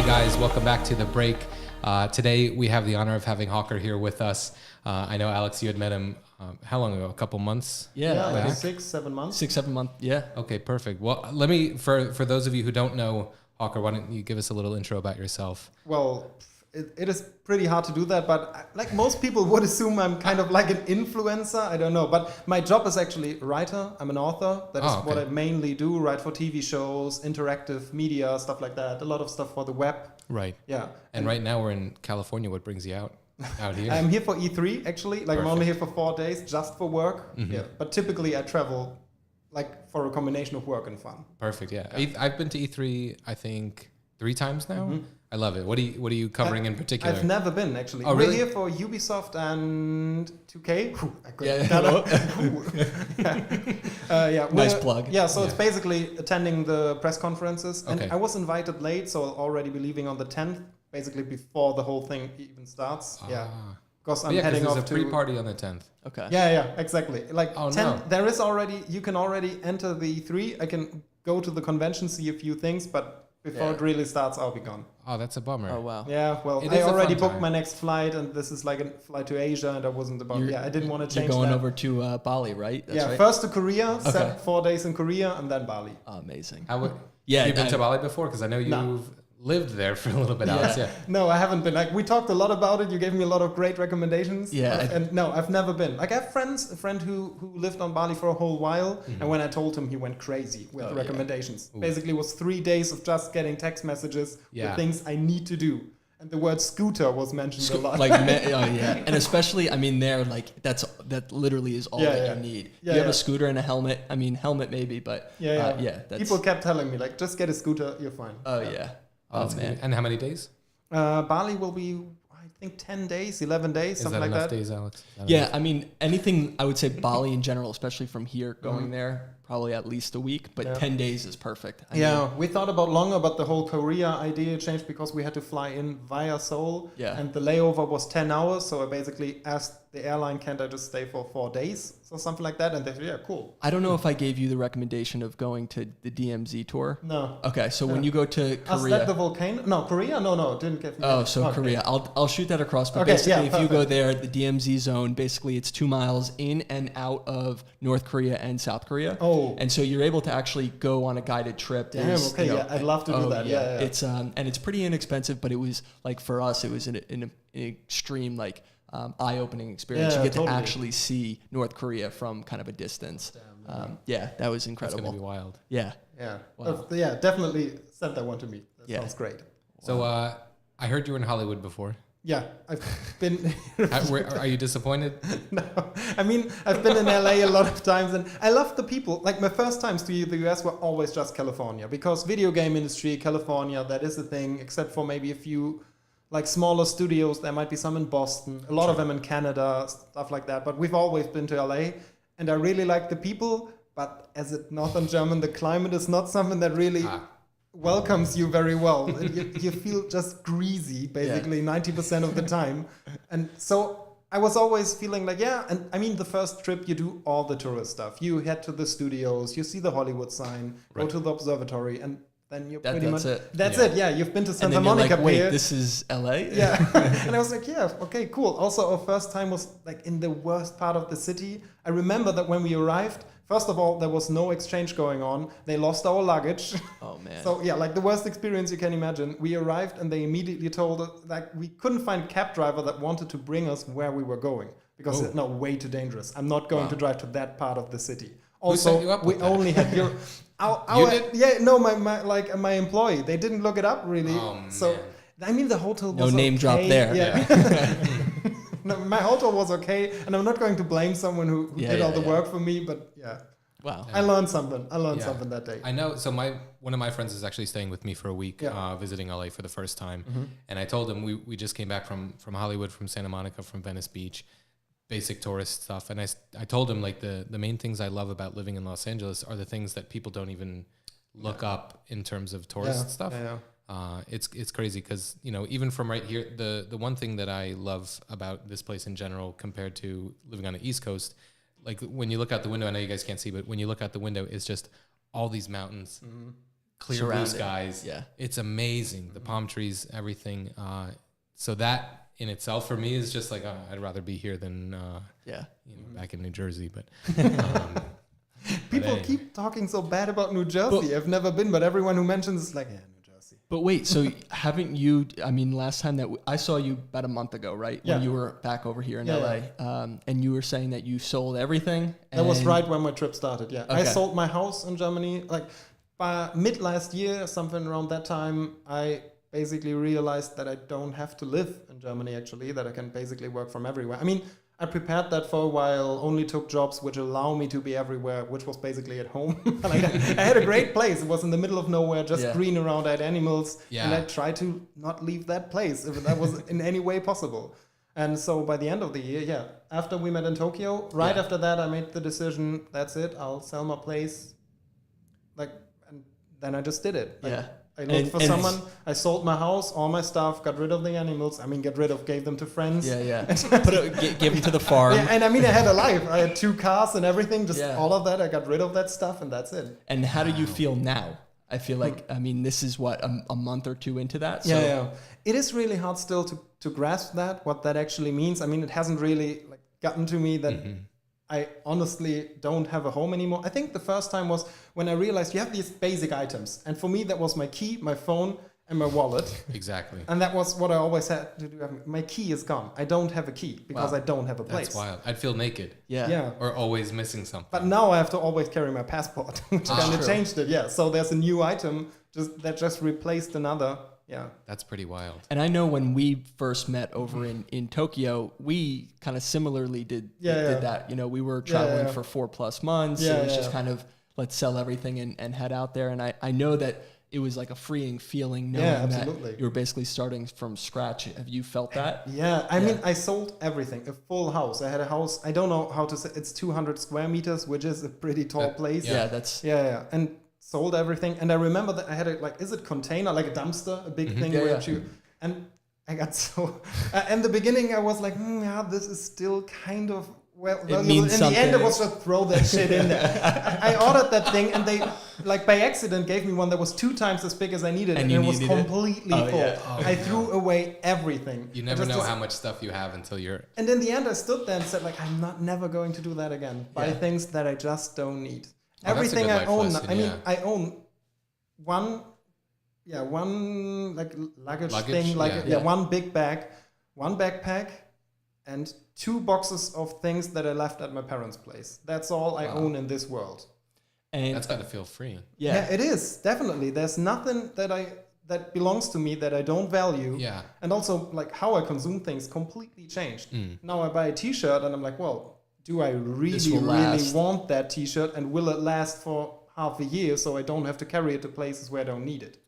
Hey guys, welcome back to The Break. Today we have the honor of having Hawker here with us. I know, Alex, you had met him how long ago? A couple months? Yeah, like back. 6-7 months. 6-7 months, yeah. Okay, perfect. Well, let me, for those of you who don't know Hawker, why don't you give us a little intro about yourself? Well, it is pretty hard to do that, but like most people would assume I'm kind of like an influencer. I don't know, but my job is actually writer. I'm an author. That is what I mainly do, write for TV shows, interactive media, stuff like that. A lot of stuff for the web. Right. Yeah. And right now we're in California. What brings you out here? I'm here for E3, actually. Like, I'm only here for 4 days just for work. Mm-hmm. Yeah. But typically I travel like for a combination of work and fun. Perfect, yeah. I've been to E3, I think, 3 times now. Mm-hmm. I love it. What are you covering in particular? I've never been, actually. Oh, really? We're here for Ubisoft and 2K. Nice plug. Yeah, so it's basically attending the press conferences. And I was invited late, so I'll already be leaving on the 10th, basically before the whole thing even starts. Yeah. Because I'm heading off to... there's a pre-party on the 10th. Okay. Yeah, exactly. Like, there is already... You can already enter the E3. I can go to the convention, see a few things, but... Before it really starts, I'll be gone. Oh, that's a bummer. Oh, wow. Yeah, well, I already booked my next flight, and this is like a flight to Asia, and I wasn't about... I didn't want to change that. You're going over to Bali, right? That's right. First to Korea, 4 days in Korea, and then Bali. Oh, amazing. Have you been to Bali before? Because I know you've lived there for a little bit, Alex. Yeah. No, I haven't been. Like, we talked a lot about it. You gave me a lot of great recommendations. Yeah. And no, I've never been. Like, I have a friend who lived on Bali for a whole while. And when I told him, he went crazy with the recommendations. Yeah. Basically, it was 3 days of just getting text messages with things I need to do. And the word scooter was mentioned a lot. And especially, I mean, that literally is all that you need. You have a scooter and a helmet. I mean, helmet maybe, but people kept telling me, like, just get a scooter, you're fine. Oh, yeah. Oh, man. And how many days? Bali will be, I think, 10 days, 11 days, something like that. Is that enough days, Alex? Yeah, I mean, anything, I would say Bali in general, especially from here going there, probably at least a week, but 10 days is perfect. I mean, we thought about longer, but the whole Korea idea changed because we had to fly in via Seoul. Yeah. And the layover was 10 hours, so I basically asked the airline, can't I just stay for 4 days? So something like that. And they said, yeah, cool. I don't know if I gave you the recommendation of going to the DMZ tour. No. Okay, so when you go to Korea... Is that the volcano? No, Korea? No, didn't get me. Oh, so Korea. I'll shoot that across. But basically, if you go there, the DMZ zone, basically it's 2 miles in and out of North Korea and South Korea. Oh. And so you're able to actually go on a guided trip. Damn, I'd love to do that. Yeah. It's and it's pretty inexpensive, but it was like for us, it was an extreme like eye-opening experience. You get to actually see North Korea from kind of a distance. That was incredible. It's gonna be wild. Yeah. Wow. Definitely send that one to me. That sounds great. So I heard you were in Hollywood before. Yeah, I've been... Are you disappointed? No. I mean, I've been in LA a lot of times, and I love the people. Like, my first times to the US were always just California, because video game industry, California, that is a thing, except for maybe a few, like, smaller studios. There might be some in Boston, a lot of them in Canada, stuff like that. But we've always been to LA, and I really like the people, but as a Northern German, the climate is not something that really... welcomes you very well. You feel just greasy basically 90% of the time. And so I was always feeling like, and I mean, the first trip you do all the tourist stuff. You head to the studios, you see the Hollywood sign, go to the observatory, and then you're pretty much... That's it. Yeah, you've been to Santa Monica Pier. Wait, this is LA? Yeah. And I was like, okay, cool. Also, our first time was like in the worst part of the city. I remember that when we arrived, first of all, there was no exchange going on. They lost our luggage. Oh, man. So, like the worst experience you can imagine. We arrived and they immediately told us, like, we couldn't find a cab driver that wanted to bring us where we were going. Because it's way too dangerous. I'm not going to drive to that part of the city. Also, who set you up with that? Only had your... You did? Yeah, no, my employee. They didn't look it up, really. Oh, man. So, I mean, the hotel was no name drop there. Yeah. No, my hotel was okay, and I'm not going to blame someone who did all the work for me, but Wow. I learned something. Something that day. I know. So one of my friends is actually staying with me for a week, visiting LA for the first time. And I told him we just came back from Hollywood, from Santa Monica, from Venice Beach, basic tourist stuff. And I told him, like, the main things I love about living in Los Angeles are the things that people don't even look up in terms of tourist stuff. It's crazy because, even from right here, the one thing that I love about this place in general compared to living on the East Coast, like when you look out the window, I know you guys can't see, but when you look out the window, it's just all these mountains clear blue skies. Yeah. It's amazing. The palm trees, everything. So that in itself for me is just like, I'd rather be here than back in New Jersey. But people keep talking so bad about New Jersey. I've never been, but everyone who mentions is like, yeah, New Jersey. But wait, so haven't you, I mean, last time that I saw you about a month ago, right? Yeah. When you were back over here in LA. And you were saying that you sold everything. That was right when my trip started, yeah. Okay. I sold my house in Germany, like by mid last year, something around that time, I basically realized that I don't have to live in Germany actually, that I can basically work from everywhere. I mean, I prepared that for a while, only took jobs which allow me to be everywhere, which was basically at home. Like, I had a great place. It was in the middle of nowhere, just green around. I had animals. Yeah. And I tried to not leave that place if that was in any way possible. And so by the end of the year, after we met in Tokyo, after that, I made the decision, that's it, I'll sell my place. Like, and then I just did it. Like, I looked for someone, I sold my house, all my stuff, got rid of the animals. I mean, gave them to friends. Give them to the farm. Yeah, and I mean, I had a life. I had 2 cars and everything, just all of that. I got rid of that stuff and that's it. And how do you feel now? I feel like, I mean, this is what, a month or 2 into that? So. Yeah. It is really hard still to grasp that, what that actually means. I mean, it hasn't really like gotten to me that I honestly don't have a home anymore. I think the first time was when I realized you have these basic items. And for me, that was my key, my phone, and my wallet. Exactly. And that was what I always had to do. My key is gone. I don't have a key because I don't have a place. That's wild. I'd feel naked. Yeah. Or always missing something. But now I have to always carry my passport, which kind of changed it. Yeah. So there's a new item that just replaced another. Yeah. That's pretty wild. And I know when we first met over in Tokyo, we kind of similarly did that. You know, we were traveling for 4+ months. It was just kind of, let's sell everything and head out there. And I know that it was like a freeing feeling knowing that you were basically starting from scratch. Have you felt that? Yeah. I mean, I sold everything, a full house. I had a house, I don't know how to say, it's 200 square meters, which is a pretty tall place. Yeah, And sold everything. And I remember that I had is it container, like a dumpster, a big thing and I got so, in the beginning I was like, this is still kind of, it means in something. the end it was just throw that shit in there. I ordered that thing and they, like by accident, gave me one that was 2 times as big as I needed and it was completely full. Yeah. I threw away everything. You never know how much stuff you have until you're... And in the end I stood there and said like, I'm never going to do that again. Buy things that I just don't need. Everything I own, I own one like luggage thing, like one big bag, one backpack, and 2 boxes of things that I left at my parents' place. That's all I own in this world. And that's got to feel free. Yeah, it is definitely. There's nothing that belongs to me that I don't value. Yeah, and also like how I consume things completely changed. Now I buy a T-shirt and I'm like, well, do I really want that T-shirt and will it last for half a year so I don't have to carry it to places where I don't need it?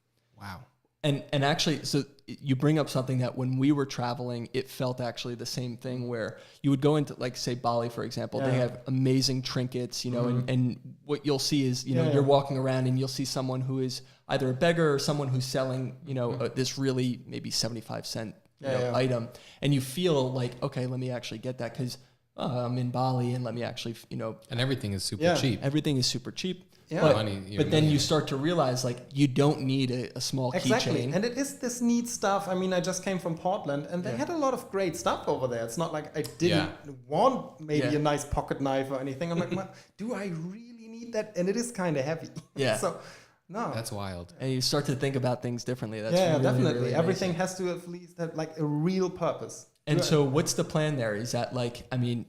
Wow. And actually, so you bring up something that when we were traveling, it felt actually the same thing where you would go into, like, say, Bali, for example. They have amazing trinkets, you know, and what you'll see is, you know, you're walking around and you'll see someone who is either a beggar or someone who's selling, you know, this really maybe 75-cent item. And you feel like, okay, let me actually get that because I'm in Bali and let me actually, you know. And everything is super cheap. Everything is super cheap. Yeah. But then you start to realize like you don't need a small keychain. And it is this neat stuff. I mean, I just came from Portland and they had a lot of great stuff over there. It's not like I didn't want maybe a nice pocket knife or anything. I'm like, do I really need that? And it is kind of heavy. Yeah. So, no. That's wild. And you start to think about things differently. That's really, definitely. Really everything has to at least have like a real purpose. And so what's the plan there? Is that like, I mean,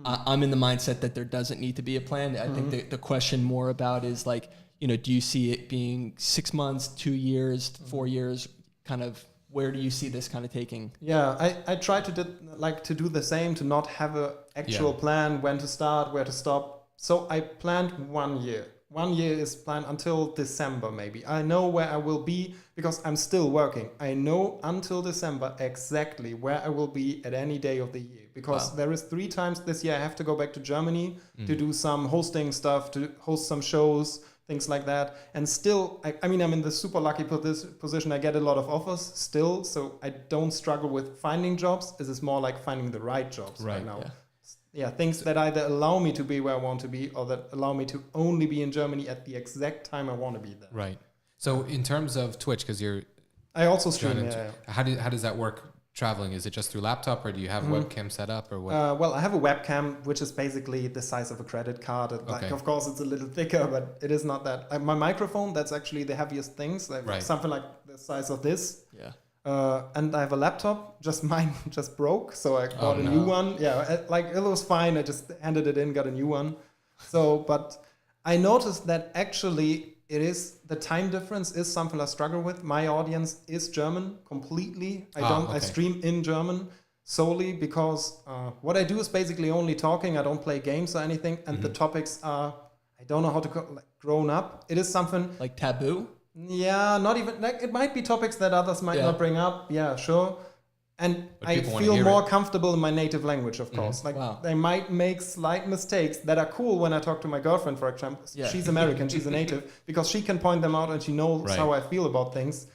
I'm in the mindset that there doesn't need to be a plan. I think the question more about is like, you know, do you see it being 6 months, 2 years, 4 years, kind of where do you see this kind of taking? Yeah, I try to do the same, to not have a actual plan, when to start, where to stop. So I planned 1 year. 1 year is planned until December maybe. I know where I will be because I'm still working. I know until December exactly where I will be at any day of the year. Because there is 3 times this year I have to go back to Germany to do some hosting stuff, to host some shows, things like that. And still, I mean, I'm in the super lucky position. I get a lot of offers still, so I don't struggle with finding jobs. This is more like finding the right jobs right now. Yeah, things that either allow me to be where I want to be or that allow me to only be in Germany at the exact time I want to be there. Right. So in terms of Twitch, because I also stream. How does that work traveling? Is it just through laptop, or do you have webcam set up, or what? Well, I have a webcam which is basically the size of a credit card. Like, of course, it's a little thicker, but it is not that. Like, my microphone, that's actually the heaviest things. Like something like the size of this. Yeah. And I have a laptop. Just mine just broke, so I bought a new one. Yeah, like it was fine. I just handed it in, got a new one. So, but I noticed that actually the time difference is something I struggle with. My audience is German completely. I stream in German solely because what I do is basically only talking. I don't play games or anything, and the topics are, I don't know how to call, like, grown up. It is something like taboo. Yeah, not even like, it might be topics that others might not bring up. Yeah, sure. And I feel more comfortable in my native language, of course. Like, they might make slight mistakes that are cool when I talk to my girlfriend, for example. Yeah. She's American, she's a native, because she can point them out and she knows how I feel about things.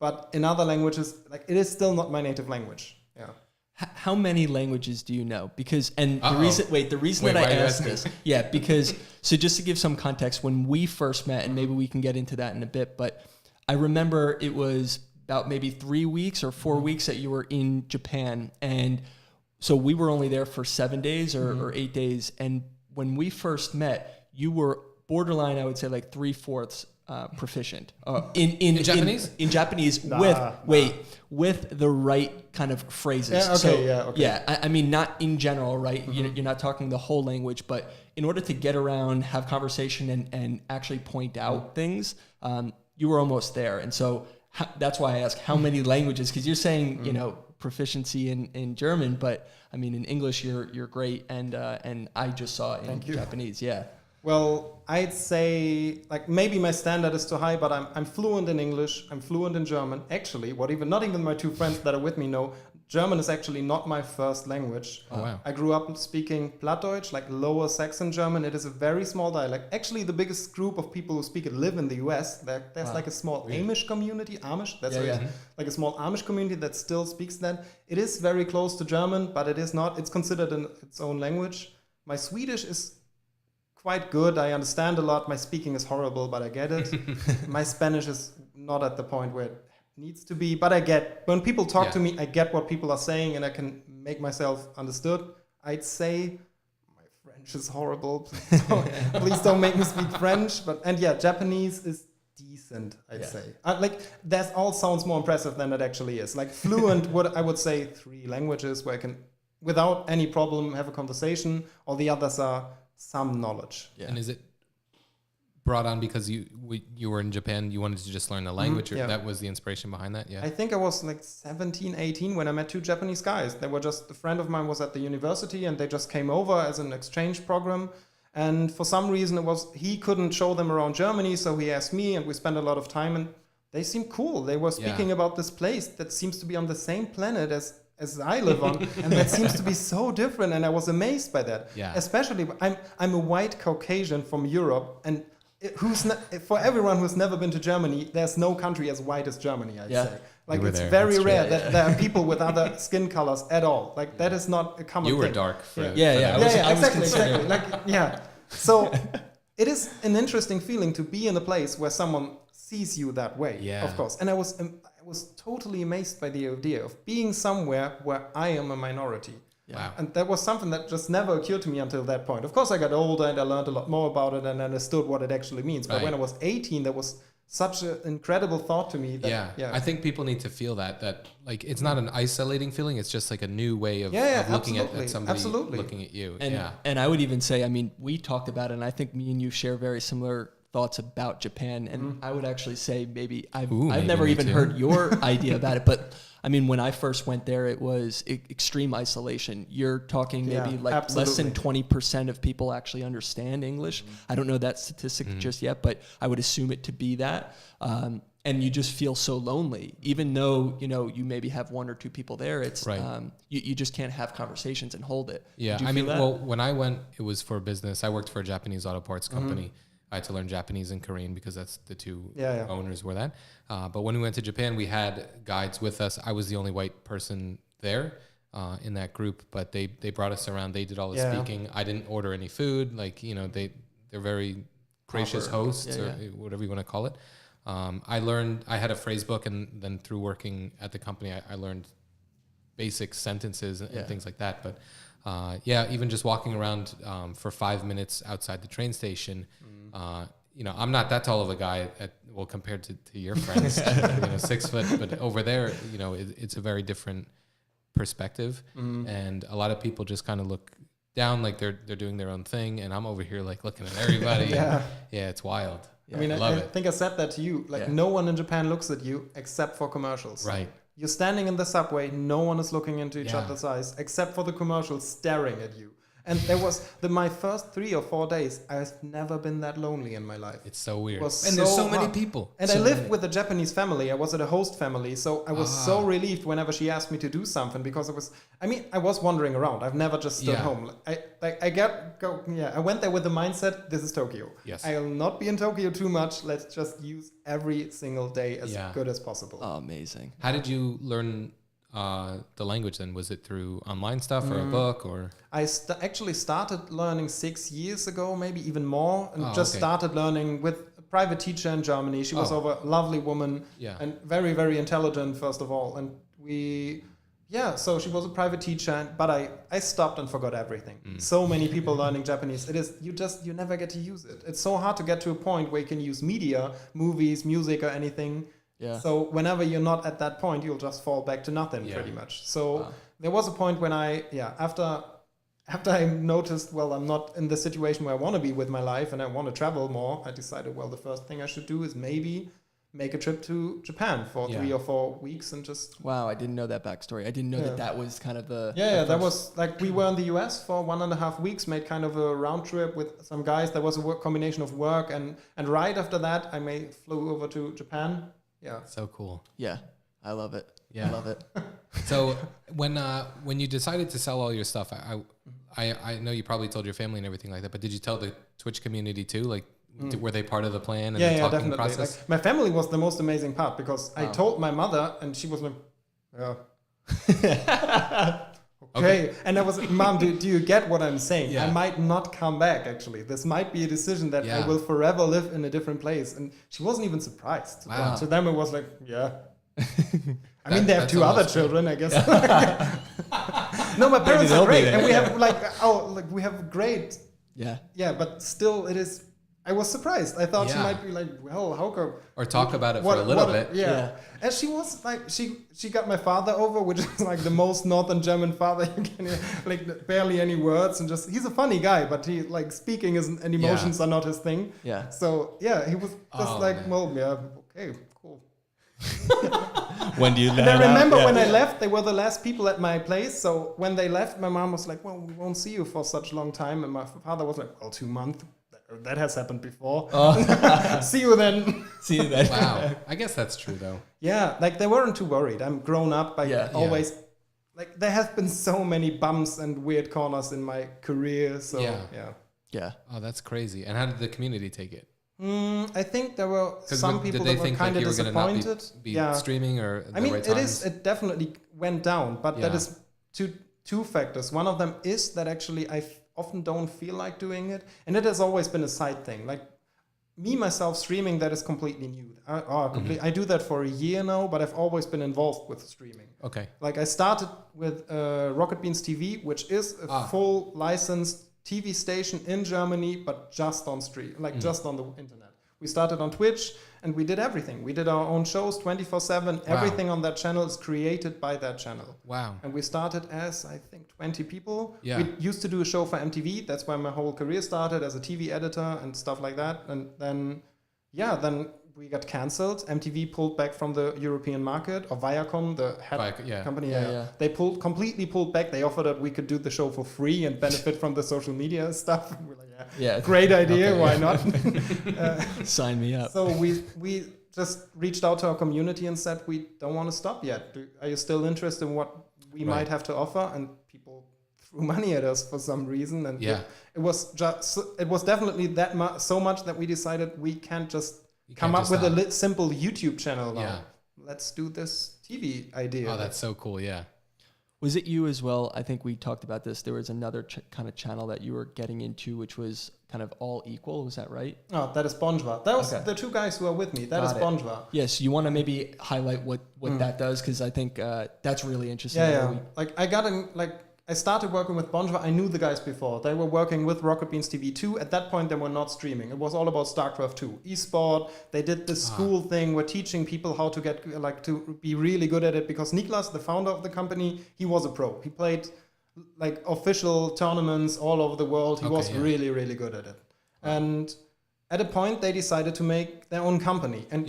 But in other languages, like, it is still not my native language. Yeah. How many languages do you know? Because, and the reason that I asked this, because, so just to give some context, when we first met, and maybe we can get into that in a bit, but I remember it was about maybe 3 weeks or 4 weeks that you were in Japan. And so we were only there for 7 days or 8 days. And when we first met, you were borderline, I would say, like 3/4 proficient in Japanese? In Japanese with the right kind of phrases. I mean, not in general, right? You're not talking the whole language, but in order to get around, have conversation, and actually point out things, you were almost there. And so that's why I ask how many languages, because you're saying proficiency in German, but I mean in English you're great, and I just saw it in Japanese. Yeah. Well, I'd say, like, maybe my standard is too high, but I'm fluent in English. I'm fluent in German. Actually, not even my two friends that are with me know, German is actually not my first language. Oh, wow. I grew up speaking Plattdeutsch, like Lower Saxon German. It is a very small dialect. Actually, the biggest group of people who speak it live in the US. There's like a small Amish community. Like a small Amish community that still speaks that. It is very close to German, but it is not. It's considered its own language. My Swedish is quite good. I understand a lot. My speaking is horrible, but I get it. My Spanish is not at the point where it needs to be, but when people talk to me, I get what people are saying and I can make myself understood. I'd say my French is horrible. Please don't make me speak French. Japanese is decent, I'd say. That all sounds more impressive than it actually is. Like, fluent, I would say 3 languages where I can, without any problem, have a conversation. All the others are some knowledge. Yeah. And is it brought on because you were in Japan, you wanted to just learn the language, or that was the inspiration behind that? Yeah. I think I was like 17, 18 when I met 2 Japanese guys. They were just, a friend of mine was at the university and they just came over as an exchange program. And for some reason he couldn't show them around Germany, so he asked me and we spent a lot of time, and they seemed cool. They were speaking about this place that seems to be on the same planet as I live on, and that seems to be so different, and I was amazed by that. Yeah. Especially, I'm a white Caucasian from Europe, and for everyone who's never been to Germany, there's no country as white as Germany, I'd say. Like, it's very rare that there are people with other skin colors at all. Like, that is not a common thing. You were dark. Exactly. So it is an interesting feeling to be in a place where someone sees you that way, of course. And I was totally amazed by the idea of being somewhere where I am a minority. Wow. And that was something that just never occurred to me until that point. Of course, I got older and I learned a lot more about it and understood what it actually means. But when I was 18, that was such an incredible thought to me. I think people need to feel that like, it's not an isolating feeling. It's just like a new way of looking at somebody looking at you. And I would even say, I mean, we talked about it, and I think me and you share very similar thoughts about Japan. And I would actually say maybe I've never even heard your idea about it, but I mean, when I first went there, it was extreme isolation. You're talking maybe less than 20% of people actually understand English. I don't know that statistic just yet, but I would assume it to be that. And you just feel so lonely, even though, you maybe have 1 or 2 people there. It's you just can't have conversations and hold it. Yeah, I mean, well, when I went, it was for business. I worked for a Japanese auto parts company. I had to learn Japanese and Korean because that's the 2 owners were that. But when we went to Japan, we had guides with us. I was the only white person there in that group, but they brought us around. They did all the speaking. I didn't order any food. Like, they're very gracious hosts or whatever you want to call it. I had a phrase book, and then through working at the company, I learned basic sentences and things like that. But even just walking around for 5 minutes outside the train station, I'm not that tall of a guy compared to your friends, 6 foot, but over there, it's a very different perspective. And a lot of people just kind of look down like they're doing their own thing. And I'm over here like looking at everybody. It's wild. Yeah. I think I said that to you. Like no one in Japan looks at you except for commercials. Right. You're standing in the subway. No one is looking into each other's eyes except for the commercials staring at you. And there was my first 3 or 4 days. I've never been that lonely in my life. It's so weird. And there's so many people. And I lived with a Japanese family. I was at a host family, so I was so relieved whenever she asked me to do something because I was wandering around. I've never just stood home. I went there with the mindset, this is Tokyo. Yes. I'll not be in Tokyo too much. Let's just use every single day as good as possible. Oh, amazing. How did you learn the language then? Was it through online stuff or a book or? I actually started learning 6 years ago, maybe even more, and started learning with a private teacher in Germany. She was a lovely woman and very, very intelligent, first of all. And so she was a private teacher, but I stopped and forgot everything. So many people learning Japanese. You never get to use it. It's so hard to get to a point where you can use media, movies, music or anything. Yeah. So whenever you're not at that point, you'll just fall back to nothing pretty much. So there was a point when after I noticed, I'm not in the situation where I want to be with my life and I want to travel more, I decided, the first thing I should do is maybe make a trip to Japan for 3 or 4 weeks and just... Wow, I didn't know that backstory. I didn't know that was kind of the... that was like we were in the US for 1.5 weeks, made kind of a round trip with some guys. There was a combination of work and right after that, I flew over to Japan. Yeah. So cool. Yeah. I love it. Yeah. I love it. So when you decided to sell all your stuff, I know you probably told your family and everything like that, but did you tell the Twitch community too? Like, were they part of the plan and the talking definitely. process? Like, my family was the most amazing part because I told my mother and she was like, okay. And I was like, Mom, do you get what I'm saying? Yeah. I might not come back, actually. This might be a decision that I will forever live in a different place. And she wasn't even surprised. Wow. To them, it was like, I mean, they have 2 other children, I guess. No, my parents are great. And we have we have great. Yeah. Yeah, but still it is... I was surprised. I thought she might be like, how come? Or talk about it for a little bit. Yeah. And she was like, she got my father over, which is like the most Northern German father you can hear, like barely any words. And just, he's a funny guy, but he like speaking and emotions are not his thing. Yeah. So he was just okay, cool. When do you learn? And I remember when I left, they were the last people at my place. So when they left, my mom was like, we won't see you for such a long time. And my father was like, 2 months. That has happened before. See you then. See you then. Wow. I guess that's true though. Yeah, like they weren't too worried. I'm grown up. Always like there have been so many bumps and weird corners in my career. So yeah. Oh, that's crazy. And how did the community take it? I think there were some people that were kind of disappointed. Be streaming or I mean, it definitely went down, but that is two factors. One of them is that actually I often don't feel like doing it, and it has always been a side thing. Like myself streaming, that is completely new. I do that for a year now, but I've always been involved with streaming. Okay. Like I started with Rocket Beans TV, which is a full licensed TV station in Germany, but just on just on the internet. We started on Twitch and we did everything. We did our own shows 24/7. Everything on that channel is created by that channel. Wow. And we started as, I think, 20 people. Yeah. We used to do a show for MTV. That's where my whole career started, as a TV editor and stuff like that. And then we got canceled. MTV pulled back from the European market, or Viacom, the head company. They completely pulled back. They offered that we could do the show for free and benefit from the social media stuff. And we're like, great idea. Why not? Sign me up. So we just reached out to our community and said, we don't want to stop yet. Are you still interested in what we might have to offer? And people threw money at us for some reason. And it was definitely so much that we decided we can't just come up with a simple YouTube channel now. Yeah. Let's do this TV idea. Oh, that's so cool. Yeah. Was it you as well? I think we talked about this. There was another kind of channel that you were getting into, which was kind of all equal. Was that right? Oh, that is Bonjwa. That was the two guys who are with me. That is Bonjwa. Yes, you want to maybe highlight what that does, because I think that's really interesting. Yeah. I started working with Bonjwa. I knew the guys before. They were working with Rocket Beans TV 2. At that point, they were not streaming. It was all about StarCraft 2. Esport. They did this school thing. We're teaching people how to get to be really good at it, because Niklas, the founder of the company, he was a pro. He played official tournaments all over the world. He was really, really good at it. And at a point, they decided to make their own company. And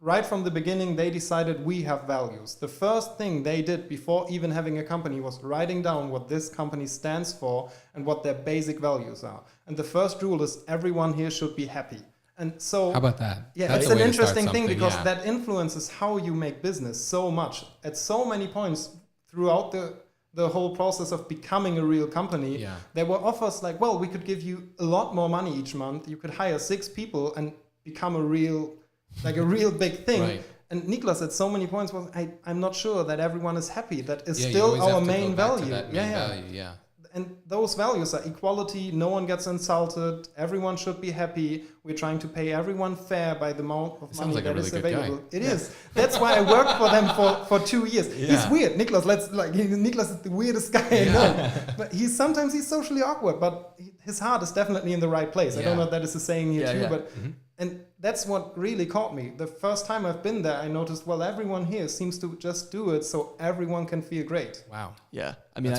right from the beginning, they decided we have values. The first thing they did before even having a company was writing down what this company stands for and what their basic values are. And the first rule is everyone here should be happy. And so, how about that? Yeah, that's an interesting thing, because that influences how you make business so much. At so many points throughout the whole process of becoming a real company, there were offers like, well, we could give you a lot more money each month. You could hire 6 people and become a real big thing. Right. And Niklas at so many points was, I'm not sure that everyone is happy. That is still our main value. And those values are equality. No one gets insulted. Everyone should be happy. We're trying to pay everyone fair by the amount of money that is available. It is. That's why I worked for them for 2 years. He's weird. Niklas, Niklas is the weirdest guy I know. But he's socially awkward, but his heart is definitely in the right place. I don't know if that is a saying here too, but and that's what really caught me. The first time I've been there, I noticed, well, everyone here seems to just do it so everyone can feel great. Wow. Yeah. I mean,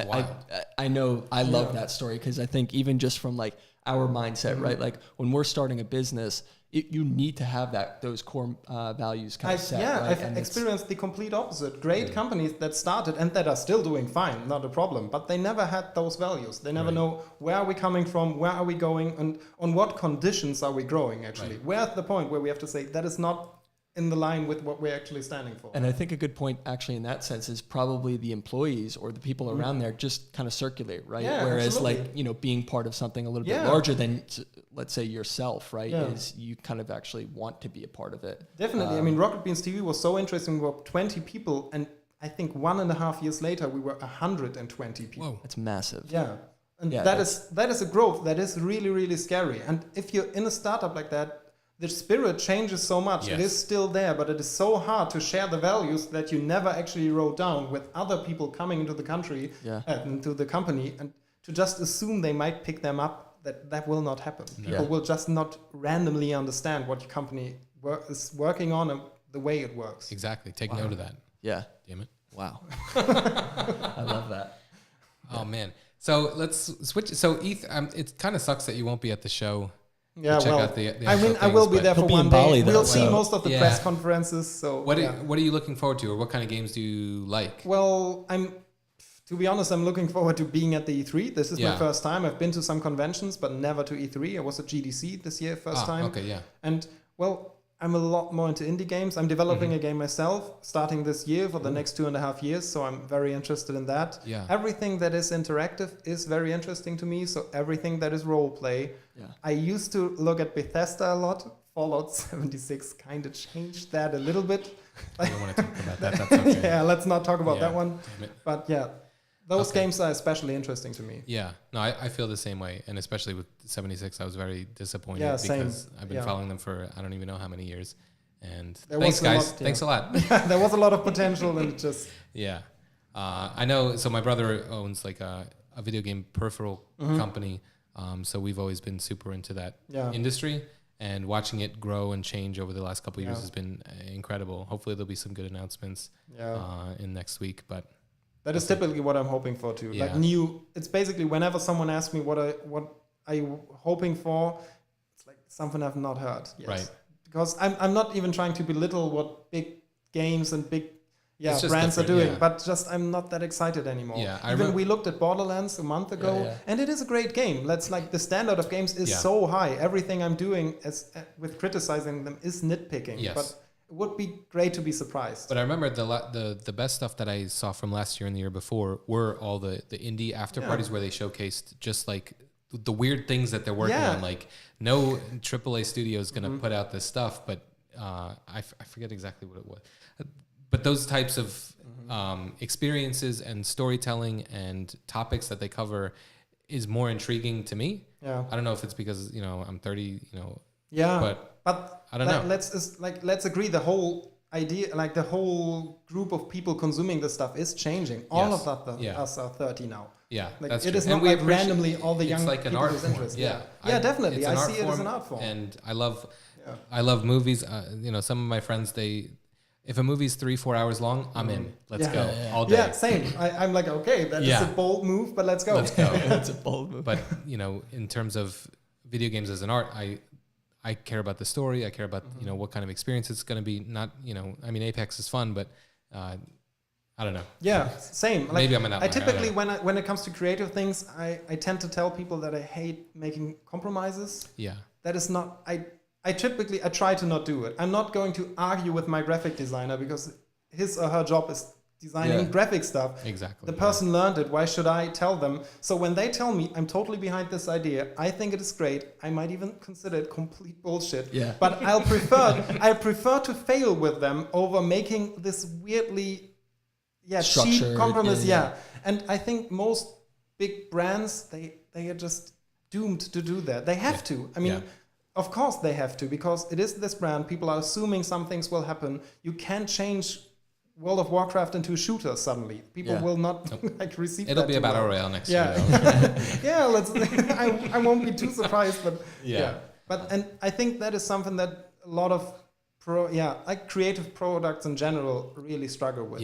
I know I love that story, because I think even just from like our mindset, right? Like when we're starting a business, you need to have those core values kind of set. Yeah, right? I've experienced the complete opposite. Great companies that started and that are still doing fine, not a problem, but they never had those values. They never know where are we coming from, where are we going, and on what conditions are we growing actually. We're at the point where we have to say that is not in the line with what we're actually standing for. And I think a good point actually in that sense is probably the employees or the people around there just kind of circulate, right? Yeah, whereas being part of something a little bit larger than, let's say, yourself, right? Is you kind of actually want to be a part of it. Definitely. I mean, Rocket Beans TV was so interesting. We were 20 people, and I think 1.5 years later, we were 120 people. Whoa. That's massive. Yeah. And that is a growth that is really, really scary. And if you're in a startup like that, the spirit changes so much. It is still there, but it is so hard to share the values that you never actually wrote down with other people coming into the country, into the company, and to just assume they might pick them up. That will not happen. People will just not randomly understand what your company is working on and the way it works. Exactly. Take note of that. Yeah. Damn it. Wow. I love that. Oh man. So let's switch. So it kind of sucks that you won't be at the show. Yeah, well, I will be there for one day. We'll see most of the press conferences. So, what are you looking forward to, or what kind of games do you like? Well, to be honest, I'm looking forward to being at the E3. This is my first time. I've been to some conventions, but never to E3. I was at GDC this year, first time. Okay, yeah. And well, I'm a lot more into indie games. I'm developing a game myself, starting this year for the next 2.5 years. So I'm very interested in that. Yeah. Everything that is interactive is very interesting to me. So everything that is role play. Yeah. I used to look at Bethesda a lot. Fallout 76 kind of changed that a little bit. I don't want to talk about that. That's okay. Yeah, let's not talk about that one. But yeah, those games are especially interesting to me. Yeah, no, I feel the same way. And especially with 76, I was very disappointed because I've been following them for I don't even know how many years. And thanks, guys. Thanks a lot. There was a lot of potential and just... Yeah. I know, so my brother owns like a video game peripheral company. So we've always been super into that industry. And watching it grow and change over the last couple of years has been incredible. Hopefully there'll be some good announcements in next week. But that is typically what I'm hoping for too. Like it's basically whenever someone asks me what are you hoping for, it's like something I've not heard yet. Right. Because I'm not even trying to belittle what big games and big brands are doing, but just I'm not that excited anymore. Yeah, even we looked at Borderlands a month ago, and it is a great game. That's like the standard of games is so high. Everything I'm doing with criticizing them is nitpicking. Yes. But it would be great to be surprised. But I remember the best stuff that I saw from last year and the year before were all the indie after parties where they showcased just like the weird things that they're working on. Like no AAA studio is going to put out this stuff, but I forget exactly what it was. but those types of experiences and storytelling and topics that they cover is more intriguing to me. Yeah. I don't know if it's because, you know, I'm 30, you know. Yeah. But I don't know. Let's agree the whole idea, like the whole group of people consuming this stuff is changing. All of us are 30 now. Yeah, like that's it true. is not like randomly all the young it's like people an art who's form. interested. Yeah, Definitely. I see it as form, an art form. And I love movies. You know, some of my friends, if a movie's 3-4 hours long, I'm in. Let's go all day. Yeah, same. I'm like, okay, that is a bold move, but let's go. Let's go. That's a bold move. But you know, in terms of video games as an art, I care about the story. I care about you know what kind of experience it's going to be. Not you know, I mean, Apex is fun, but I don't know. Yeah, same. Like, maybe I'm an outlier. I typically, when it comes to creative things, I tend to tell people that I hate making compromises. Yeah. That is not. I try to not do it. I'm not going to argue with my graphic designer because his or her job is designing graphic stuff. Exactly. The person learned it. Why should I tell them? So when they tell me I'm totally behind this idea, I think it is great. I might even consider it complete bullshit. Yeah. But I prefer to fail with them over making this weirdly cheap compromise. Yeah. And I think most big brands they are just doomed to do that. They have to. I mean, of course they have to, because it is this brand. People are assuming some things will happen. You can't change World of Warcraft into a shooter suddenly. People will not like receive. It'll that be a battle royale next year. Yeah, let's. I won't be too surprised, but But and I think that is something that a lot of like creative products in general really struggle with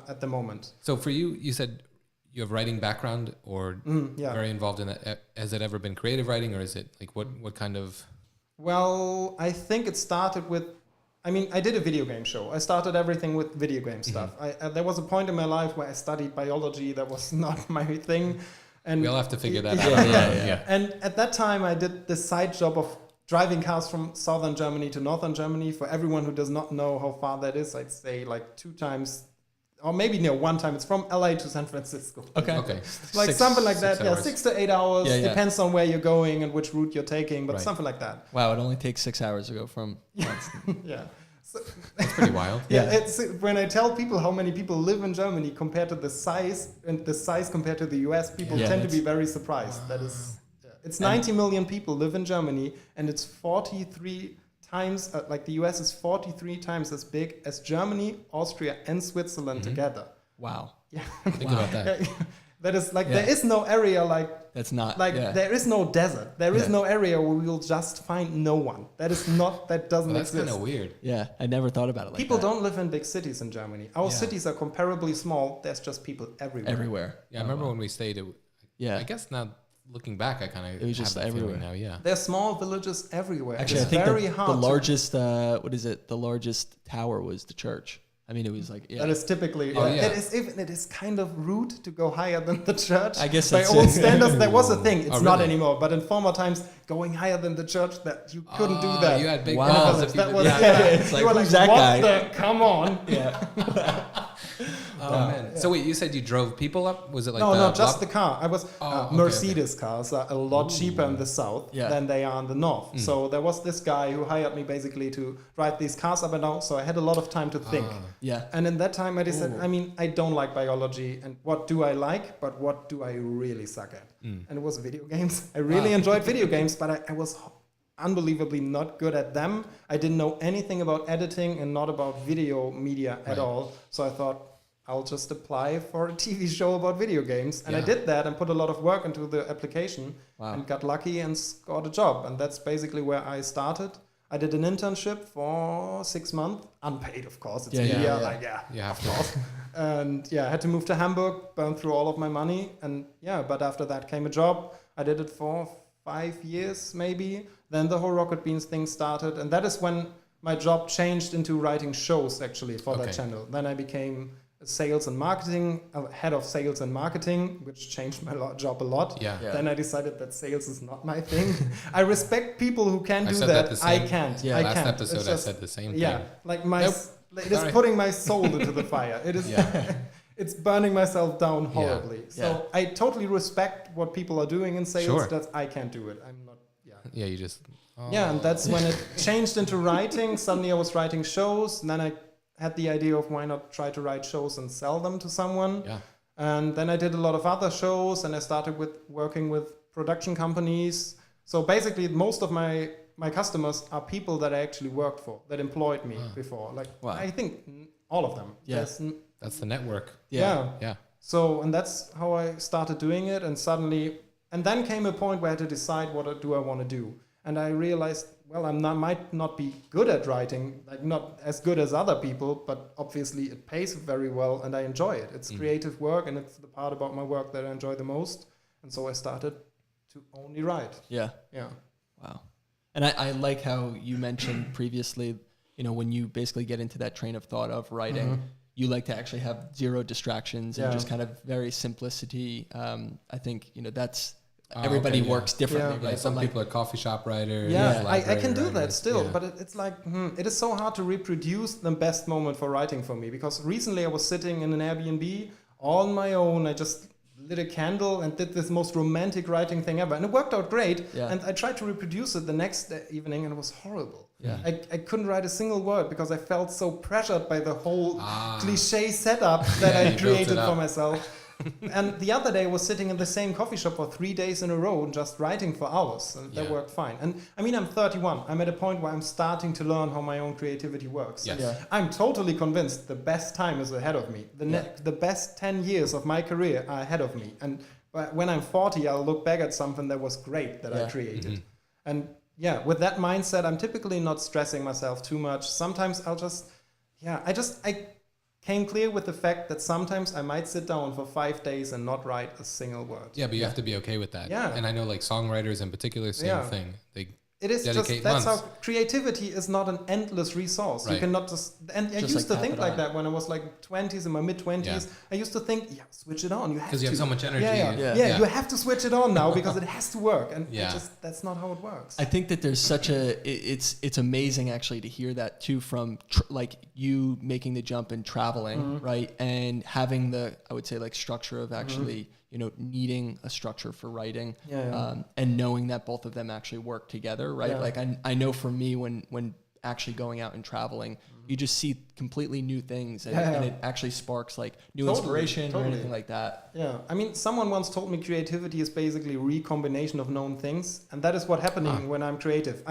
at the moment. So for you, you said you have writing background or very involved in it. Has it ever been creative writing, or is it like what kind of? Well, I think it started with. I mean, I did a video game show. I started everything with video game stuff. There was a point in my life where I studied biology. That was not my thing. And we'll have to figure that out. Yeah. And at that time, I did this side job of driving cars from southern Germany to northern Germany. For everyone who does not know how far that is, I'd say like 2 times, or maybe 1 time. It's from LA to San Francisco. Okay. Like something like that. 6 to 8 hours. Yeah. Depends on where you're going and which route you're taking, but something like that. Wow, it only takes 6 hours to go from. Yeah. So, that's pretty wild. It's when I tell people how many people live in Germany compared to the size, and the size compared to the US, people tend to be very surprised. That is, it's 90 million people live in Germany, and it's 43 times, like the US is 43 times as big as Germany, Austria, and Switzerland together. Wow. Yeah. Think about that. That is like there is no area like that's not like there is no desert. There is no area where we will just find no one. That is not that doesn't that's exist. That's kind of weird. Yeah, I never thought about it like people that. don't live in big cities in Germany. Our cities are comparably small. There's just people everywhere. Yeah, I remember when we stayed. I guess now looking back, I kind of it was just everywhere now. Yeah, there's small villages everywhere. Actually, it's I think very the hard. The largest what is it? The largest tower was the church. I mean, it was like that is typically it is kind of rude to go higher than the church. I guess by old standards, there was a thing. It's not anymore, but in former times, going higher than the church, that you couldn't do that. You had big balls if that you was, It's like, who's that guy? Come on. Oh man! So wait, you said you drove people up? Was it like no, just the car. I was Mercedes okay. cars are a lot cheaper in the south than they are in the north. So there was this guy who hired me basically to drive these cars up and down. So I had a lot of time to think. And in that time I decided, I mean, I don't like biology, and what do I like, but what do I really suck at? And it was video games. I really enjoyed video games, but I was unbelievably not good at them. I didn't know anything about editing and not about video media at all. So I thought, I'll just apply for a TV show about video games. And I did that and put a lot of work into the application and got lucky and got a job. And that's basically where I started. I did an internship for 6 months, unpaid, of course. It's you have to. And I had to move to Hamburg, burn through all of my money. And but after that came a job. I did it for 5 years, maybe. Then the whole Rocket Beans thing started. And that is when my job changed into writing shows, actually, for that channel. Then I became sales and marketing, head of sales and marketing, which changed my job a lot. Then I decided that sales is not my thing. I respect people who can do that. I can't. I last can't. episode I said the same thing. Yeah, like it is putting my soul into the fire. It is. It's burning myself down horribly. So I totally respect what people are doing in sales. That I can't do it. I'm not. You just. And that's when it changed into writing. Suddenly I was writing shows, and then I had the idea of why not try to write shows and sell them to someone. Yeah. And then I did a lot of other shows, and I started working with production companies. So basically, most of my customers are people that I actually worked for, that employed me before. Like, I think all of them. Yeah. That's the network. Yeah. So, and that's how I started doing it. And then came a point where I had to decide what do I want to do. And I realized, well, might not be good at writing, like not as good as other people, but obviously it pays very well and I enjoy it. It's creative work, and it's the part about my work that I enjoy the most. And so I started to only write. Yeah. Yeah. Wow. And I like how you mentioned previously, when you basically get into that train of thought of writing, you like to actually have zero distractions and just kind of very simplicity. I think, that's... everybody works differently, right? Some people are coffee shop writers. Yeah, I can do that still, but it's like, it is so hard to reproduce the best moment for writing for me, because recently I was sitting in an Airbnb on my own. I just lit a candle and did this most romantic writing thing ever, and it worked out great. And I tried to reproduce it the next evening, and it was horrible. I couldn't write a single word because I felt so pressured by the whole cliche setup that I created for myself. And the other day I was sitting in the same coffee shop for 3 days in a row and just writing for hours, and that worked fine. And I mean, I'm 31. I'm at a point where I'm starting to learn how my own creativity works. I'm totally convinced the best time is ahead of me. The best 10 years of my career are ahead of me. And when I'm 40, I'll look back at something that was great that I created. And with that mindset, I'm typically not stressing myself too much. Sometimes I came clear with the fact that sometimes I might sit down for 5 days and not write a single word. Yeah, but you have to be okay with that. Yeah. And I know like songwriters in particular, same thing. It is just, that's how creativity is not an endless resource. You cannot and I used to think like that when I was like 20s, in my mid 20s. I used to think, switch it on. Because you have so much energy. You have to switch it on now because it has to work. And that's not how it works. I think that there's such it's amazing actually to hear that too from like you making the jump and traveling, right? And having I would say like structure of actually, needing a structure for writing, and knowing that both of them actually work together, right? Like I know for me when actually going out and traveling, you just see completely new things, and it actually sparks like new inspiration or anything like that. Yeah, I mean, someone once told me creativity is basically a recombination of known things, and that is what's happening when I'm creative.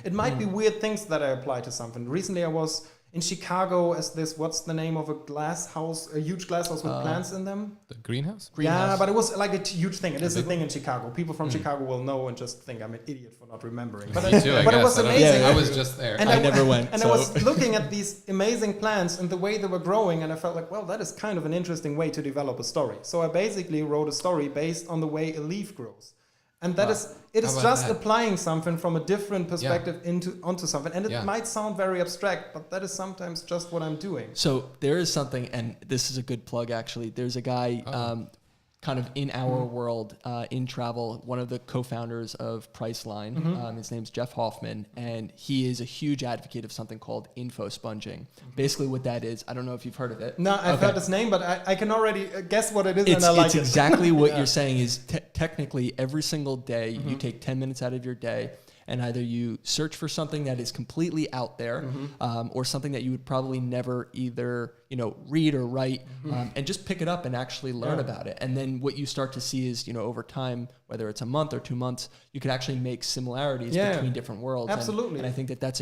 It might be weird things that I apply to something. Recently, I was in Chicago as what's the name of a glass house, a huge glass house with plants in them? The greenhouse? Yeah, but it was like a huge thing. It is a thing in Chicago. People from Chicago will know and just think I'm an idiot for not remembering. But, Me too, I but guess. It was amazing. I was just there. And I never went. And I was looking at these amazing plants and the way they were growing, and I felt like, well, that is kind of an interesting way to develop a story. So I basically wrote a story based on the way a leaf grows. And it is just applying something from a different perspective onto something. And it might sound very abstract, but that is sometimes just what I'm doing. So there is something, and this is a good plug actually. There's a guy kind of in our world, in travel, one of the co-founders of Priceline. His name's Jeff Hoffman, and he is a huge advocate of something called info sponging. Basically what that is, I don't know if you've heard of it. No, I've heard his name, but I can already guess what it is, and I like it. It's exactly what you're saying is technically every single day, you take 10 minutes out of your day, and either you search for something that is completely out there, or something that you would probably never either read or write, and just pick it up and actually learn about it. And then what you start to see is over time, whether it's a month or 2 months, you can actually make similarities between different worlds. Absolutely. And I think that's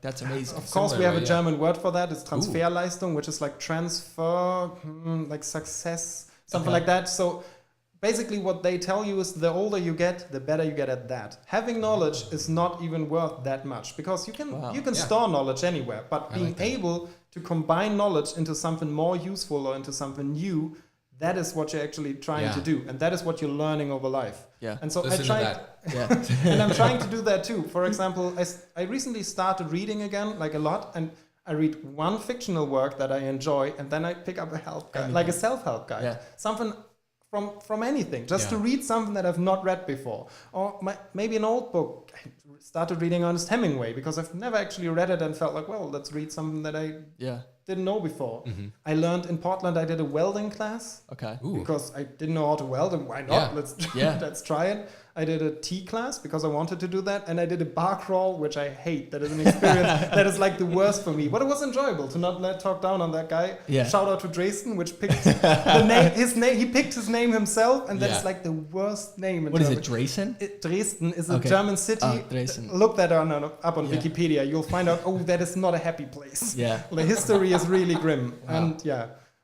that's amazing. Of course, we have a German word for that. It's Transferleistung, which is like transfer, like success, something like that. So basically what they tell you is the older you get, the better you get at that. Having knowledge is not even worth that much, because you can store knowledge anywhere, but being able to combine knowledge into something more useful or into something new, that is what you're actually trying to do, and that is what you're learning over life. And so and I'm trying to do that too. For example, I recently started reading again, like a lot, and I read one fictional work that I enjoy, and then I pick up a help guide, like a self-help guide, something from anything, just to read something that I've not read before, or maybe an old book. I started reading Ernest Hemingway because I've never actually read it and felt like, well, let's read something that I didn't know before. I learned in Portland, I did a welding class. Okay. Because I didn't know how to weld, and why not? Let's try it. I did a tea class because I wanted to do that, and I did a bar crawl, which I hate. That is an experience that is like the worst for me. But it was enjoyable to not talk down on that guy. Yeah. Shout out to Dresden, which picked the name. His name. He picked his name himself, and that's like the worst name. What German. Is it? Dresden. Dresden is a German city. Look that up on Wikipedia. You'll find out. Oh, that is not a happy place. Yeah. The history is really grim, and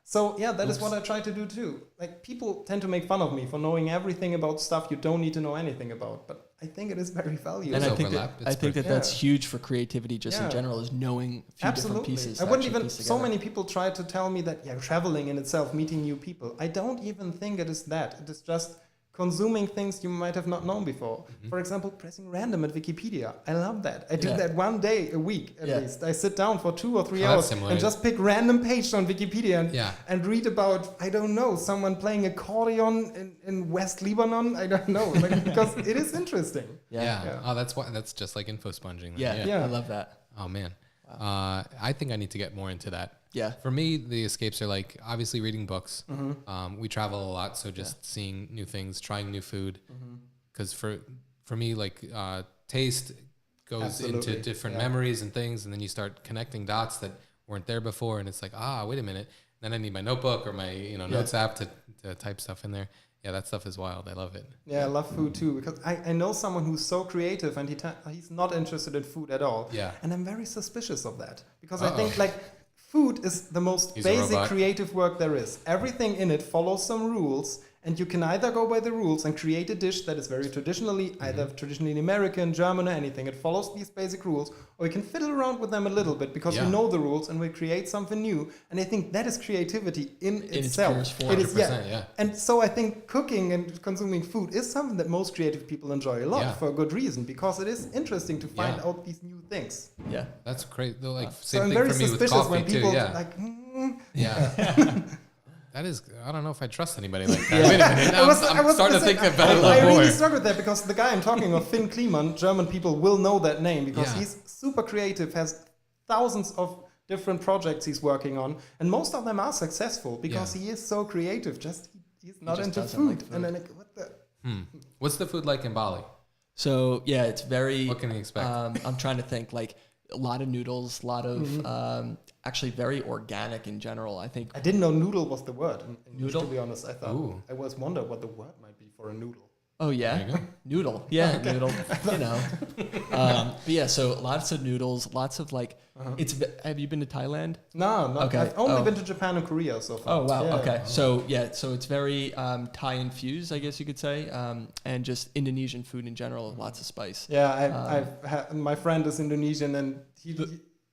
So that is what I try to do too. Like, people tend to make fun of me for knowing everything about stuff you don't need to know anything about, but I think it is very valuable. And I think that's huge for creativity just in general, is knowing a few different pieces. I wouldn't even, so many people try to tell me that, traveling in itself, meeting new people. I don't even think it is that. It is just consuming things you might have not known before. For example, pressing random at Wikipedia. I love that. I do that one day a week at least. I sit down for 2 or 3 hours and just pick random page on Wikipedia and read about, I don't know, someone playing accordion in West Lebanon. I don't know, because it is interesting. Oh, that's just like info sponging. I love that. Oh man. Wow. I think I need to get more into that. Yeah. For me, the escapes are like obviously reading books. We travel a lot, so just seeing new things, trying new food. Because for me, like taste goes into different memories and things, and then you start connecting dots that weren't there before, and it's like, wait a minute. Then I need my notebook or my notes app to type stuff in there. Yeah, that stuff is wild. I love it. Yeah, I love food too, because I know someone who's so creative and he's not interested in food at all. Yeah. And I'm very suspicious of that, because I think food is the most basic creative work there is. Everything in it follows some rules, and you can either go by the rules and create a dish that is very traditionally, either traditionally American, German, or anything. It follows these basic rules, or you can fiddle around with them a little bit because you know the rules and we create something new. And I think that is creativity in itself. Its purest form. It is, And so I think cooking and consuming food is something that most creative people enjoy a lot for a good reason, because it is interesting to find out these new things. Yeah, that's great. Like so same I'm thing very for me with suspicious coffee when people too. That is, I don't know if I trust anybody like that. Wait a minute, I'm starting to think about it a little more. I really struggle with that, because the guy I'm talking of, Finn Kliman, German people will know that name, because he's super creative, has thousands of different projects he's working on, and most of them are successful because he is so creative. He's not into food. And then what the? What's the food like in Bali? So it's very. What can you expect? I'm trying to think, like a lot of noodles, a lot of actually very organic in general. I think I didn't know noodle was the word. Noodle? To be honest, I thought I was wondering what the word might be for a noodle. Oh yeah, noodle. Yeah, noodle. But so lots of noodles, lots of like. Have you been to Thailand? No, not. Okay. I've only been to Japan and Korea so far. Oh wow. Yeah. Okay. So it's very Thai infused, I guess you could say, and just Indonesian food in general, lots of spice. Yeah, my friend is Indonesian, and he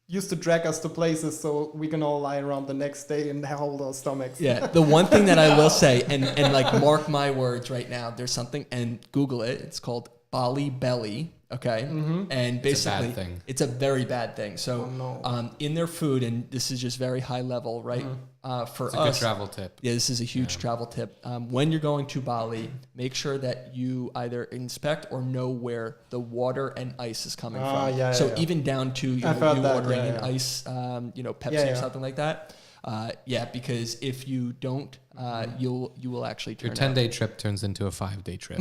used to drag us to places so we can all lie around the next day and hold our stomachs. Yeah, the one thing that I will say, and like mark my words right now, there's something, and Google it, it's called Bali Belly, okay? And basically, it's a very bad thing. So in their food, and this is just very high level, right? For it's a good travel tip. Yeah, this is a huge travel tip. When you're going to Bali, make sure that you either inspect or know where the water and ice is coming from. Even down to you ordering an ice, Pepsi or something like that. Because if you don't, you will actually turn your 10-day trip turns into a 5-day trip.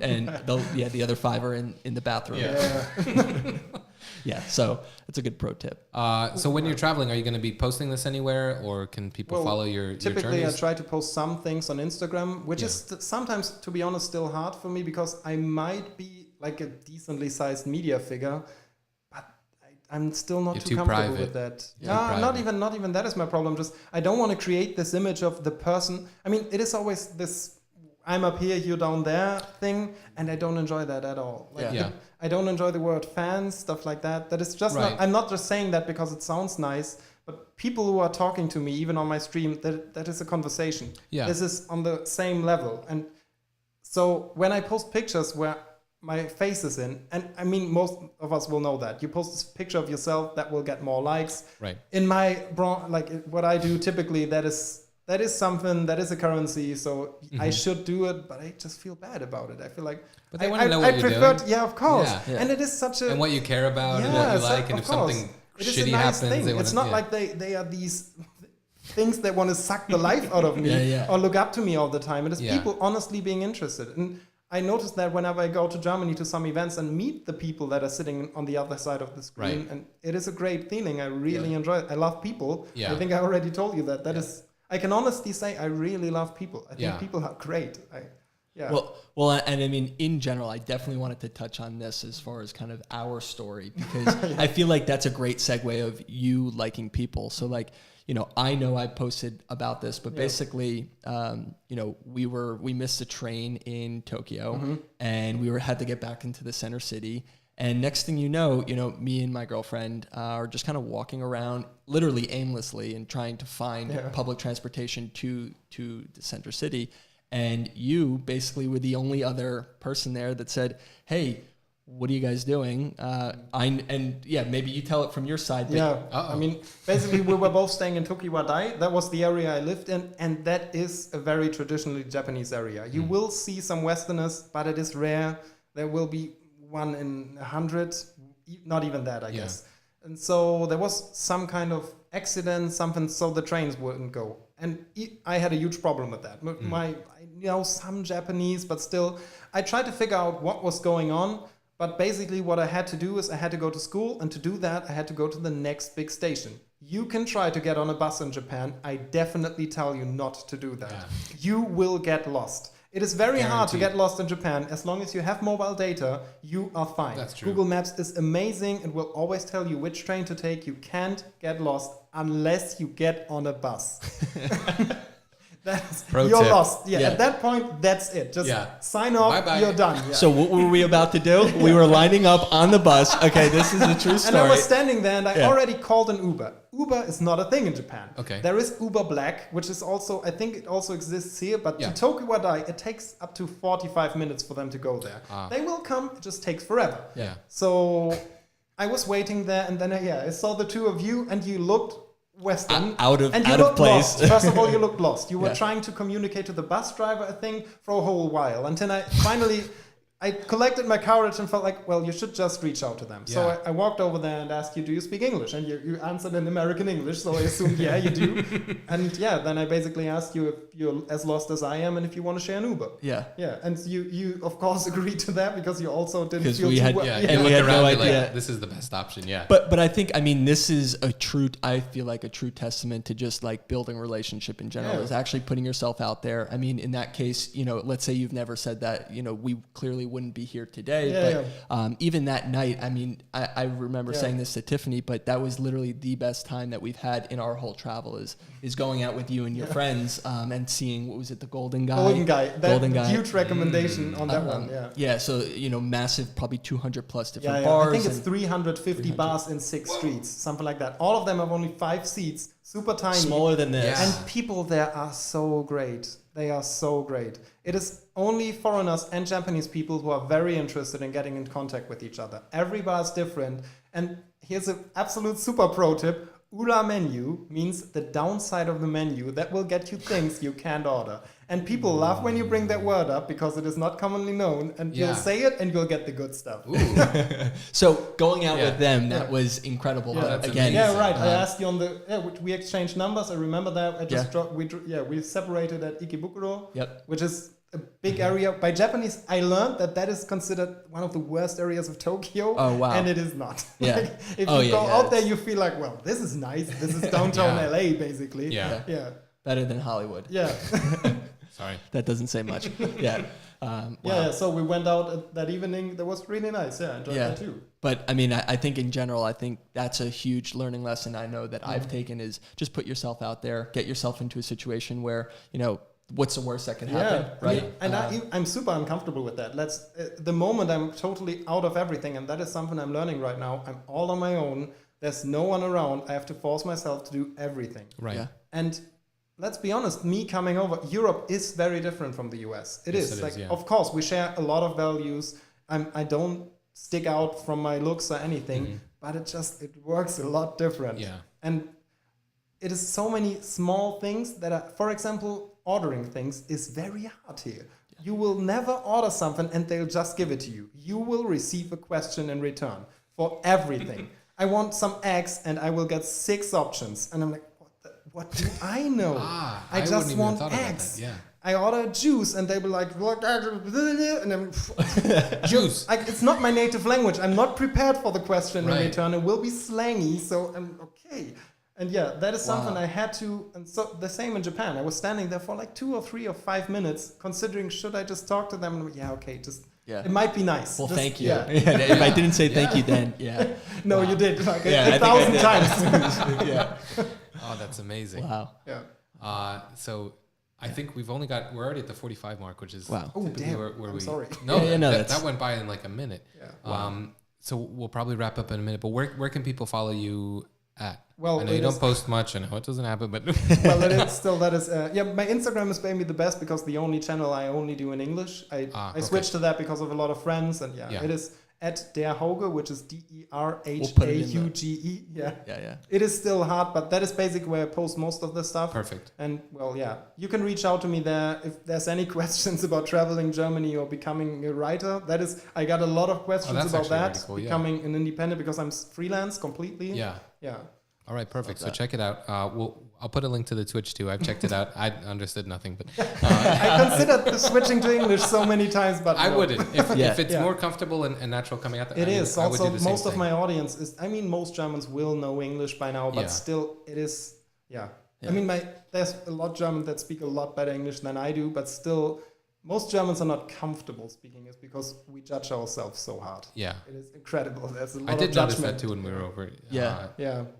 And the other 5 are in the bathroom. So that's a good pro tip. So when you're traveling, are you going to be posting this anywhere, or can people follow your typically journeys? I try to post some things on Instagram, which is sometimes, to be honest, still hard for me, because I might be like a decently sized media figure, but I'm still not too comfortable with that. Not even that is my problem. Just I don't want to create this image of the person. I mean, it is always this I'm up here, you're down there thing, and I don't enjoy that at all. I don't enjoy the word fans, stuff like that. That is just not, I'm not just saying that because it sounds nice, but people who are talking to me, even on my stream, that is a conversation. This is on the same level. And so when I post pictures where my face is in, and I mean, most of us will know that. You post this picture of yourself, that will get more likes. Right. In my, what I do typically, that is that is something, that is a currency, so I should do it, but I just feel bad about it. I feel like but they want to know what you're doing. Yeah, of course. Yeah. And it is such a... And what you care about and what you like, and if something shitty happens, they it's not like they are these things that want to suck the life out of me or look up to me all the time. It is people honestly being interested. And I noticed that whenever I go to Germany to some events and meet the people that are sitting on the other side of the screen, and it is a great feeling. I really enjoy it. I love people. I think I already told you that. That is, I can honestly say I really love people. I think people are great. Well, and I mean, in general, I definitely wanted to touch on this as far as kind of our story, because I feel like that's a great segue of you liking people. So like, you know I posted about this, but basically, we missed a train in Tokyo, and we had to get back into the center city. And next thing you know, me and my girlfriend are just kind of walking around literally aimlessly and trying to find public transportation to the center city. And you basically were the only other person there that said, hey, what are you guys doing? Maybe you tell it from your side. I mean, basically we were both staying in Tokiwadai. That was the area I lived in, and that is a very traditionally Japanese area. You will see some Westerners, but it is rare. There will be 1 in 100, not even that, I guess. And so there was some kind of accident, something, so the trains wouldn't go. And I had a huge problem with that. I know some Japanese, but still, I tried to figure out what was going on. But basically what I had to do is I had to go to school, and to do that, I had to go to the next big station. You can try to get on a bus in Japan. I definitely tell you not to do that. Yeah. You will get lost. It is very hard to get lost in Japan. As long as you have mobile data, you are fine. That's true. Google Maps is amazing and will always tell you which train to take. You can't get lost unless you get on a bus. You're lost. At that point, that's it. Just sign off. Bye-bye. You're done. Yeah. So what were we about to do? We were lining up on the bus. Okay, this is a true story. And I was standing there, and I already called an Uber. Uber is not a thing in Japan. Okay. There is Uber Black, which is also, I think it also exists here, but to Tokiwadai, it takes up to 45 minutes for them to go there. They will come, it just takes forever. Yeah. So I was waiting there, and then I saw the two of you, and you looked Western, out of place. Lost. First of all, you looked lost. You were trying to communicate to the bus driver, I think, for a whole while, until I collected my courage and felt like, well, you should just reach out to them. Yeah. So I walked over there and asked you, do you speak English? And you answered in American English, so I assumed, yeah, you do. And then I basically asked you if you're as lost as I am and if you want to share an Uber. Yeah. Yeah, and you of course agreed to that because you also didn't feel we too had, well. and we had no idea. Like, this is the best option, But I think, I mean, this is I feel like a true testament to just like building a relationship in general, is actually putting yourself out there. I mean, in that case, let's say you've never said that, we clearly wouldn't be here today. Even that night, I mean, I remember saying this to Tiffany, but that was literally the best time that we've had in our whole travel is going out with you and your friends and seeing, what was it, the Golden Guy? Golden Guy. Huge recommendation on that one, so, massive, probably 200 plus different bars. I think it's 350 bars in 6 streets, something like that. All of them have only 5 seats, super tiny. Smaller than this. And people there are so great. They are so great. It is only foreigners and Japanese people who are very interested in getting in contact with each other. Every bar is different. And here's an absolute super pro tip. Ura menu means the downside of the menu that will get you things you can't order. And people love when you bring that word up because it is not commonly known. And you'll say it and you'll get the good stuff. So going out with them, that was incredible. Yeah, again, right. I asked you on we exchanged numbers. I remember that. I just we separated at Ikebukuro, which is a big area. By Japanese, I learned that is considered one of the worst areas of Tokyo. Oh, wow. And it is not. Yeah. If you go out there, you feel like, well, this is nice. This is downtown LA, basically. Yeah. Better than Hollywood. Yeah. Sorry. That doesn't say much. Yeah. Wow. So we went out that evening. That was really nice. Yeah, I enjoyed that too. But I mean, I think in general, I think that's a huge learning lesson I know that I've taken is just put yourself out there, get yourself into a situation where, what's the worst that can happen, right? I mean, I'm super uncomfortable with that. The moment I'm totally out of everything, and that is something I'm learning right now. I'm all on my own. There's no one around. I have to force myself to do everything. Right. Yeah. And let's be honest, me coming over, Europe is very different from the US. It is. Of course, we share a lot of values. I don't stick out from my looks or anything, but it works a lot different. Yeah. And it is so many small things that are, for example, ordering things is very hard here. You will never order something and they'll just give it to you. You will receive a question in return for everything. I want some eggs and I will get 6 options. And I'm like, what do I know? I just want eggs. Yeah. I order juice and they will like, and I'm Juice. it's not my native language. I'm not prepared for the question in return. It will be slangy, so I'm okay. And yeah, that is something I had to, and so the same in Japan. I was standing there for like 2 or 3 or 5 minutes, considering should I just talk to them? And yeah, okay, it might be nice. Well, just, thank you. Yeah. If I didn't say thank you, then No, you did like Yeah, 1,000 times. Yeah. Oh, that's amazing. Wow. Yeah. So I think we're already at the 45 mark, which is wow. Oh, typically damn. where I'm we. sorry. No, no, that went by in like a minute. Yeah. So we'll probably wrap up in a minute. But where can people follow you at? Well, I know you don't post much. I know it doesn't happen, but well, my Instagram is maybe the best because the only channel I only do in English. I switched to that because of a lot of friends, and it is at Der Hauge, which is DERHAUGE. Yeah. It is still hard, but that is basically where I post most of the stuff. Perfect. And well, you can reach out to me there if there's any questions about traveling Germany or becoming a writer. I got a lot of questions about that, really cool, becoming an independent because I'm freelance completely. Yeah. All right, perfect. So that. Check it out. I'll put a link to the Twitch too. I've checked it out. I understood nothing, but I considered switching to English so many times, but I wouldn't. If it's Yeah. more comfortable and natural coming out, it is. I would Also, do the same most of thing. my audience is. I mean, most Germans will know English by now, but still, it is. Yeah. I mean, there's a lot of Germans that speak a lot better English than I do, but still, most Germans are not comfortable speaking it because we judge ourselves so hard. Yeah. It is incredible. There's a lot I of did notice judgment. that too when we were over. Yeah.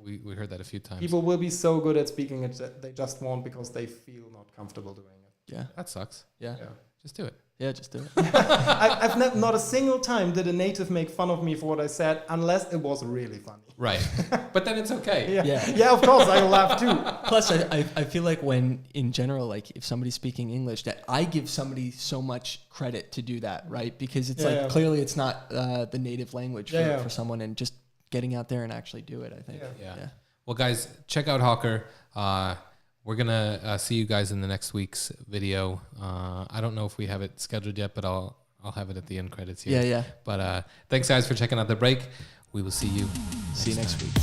We heard that a few times. People will be so good at speaking it that they just won't because they feel not comfortable doing it. Yeah. That sucks. Yeah. Just do it. Yeah, just do it. I've not a single time did a native make fun of me for what I said unless it was really funny. Right. But then it's okay. Yeah, of course I will laugh too. Plus, I feel like when, in general, like if somebody's speaking English, that I give somebody so much credit to do that, right? Because it's clearly it's not the native language for someone, and just getting out there and actually do it, I think. Yeah. Well, guys, check out Hawker. We're going to see you guys in the next week's video. I don't know if we have it scheduled yet, but I'll have it at the end credits here. Yeah. But thanks, guys, for checking out The Break. We will see you next week.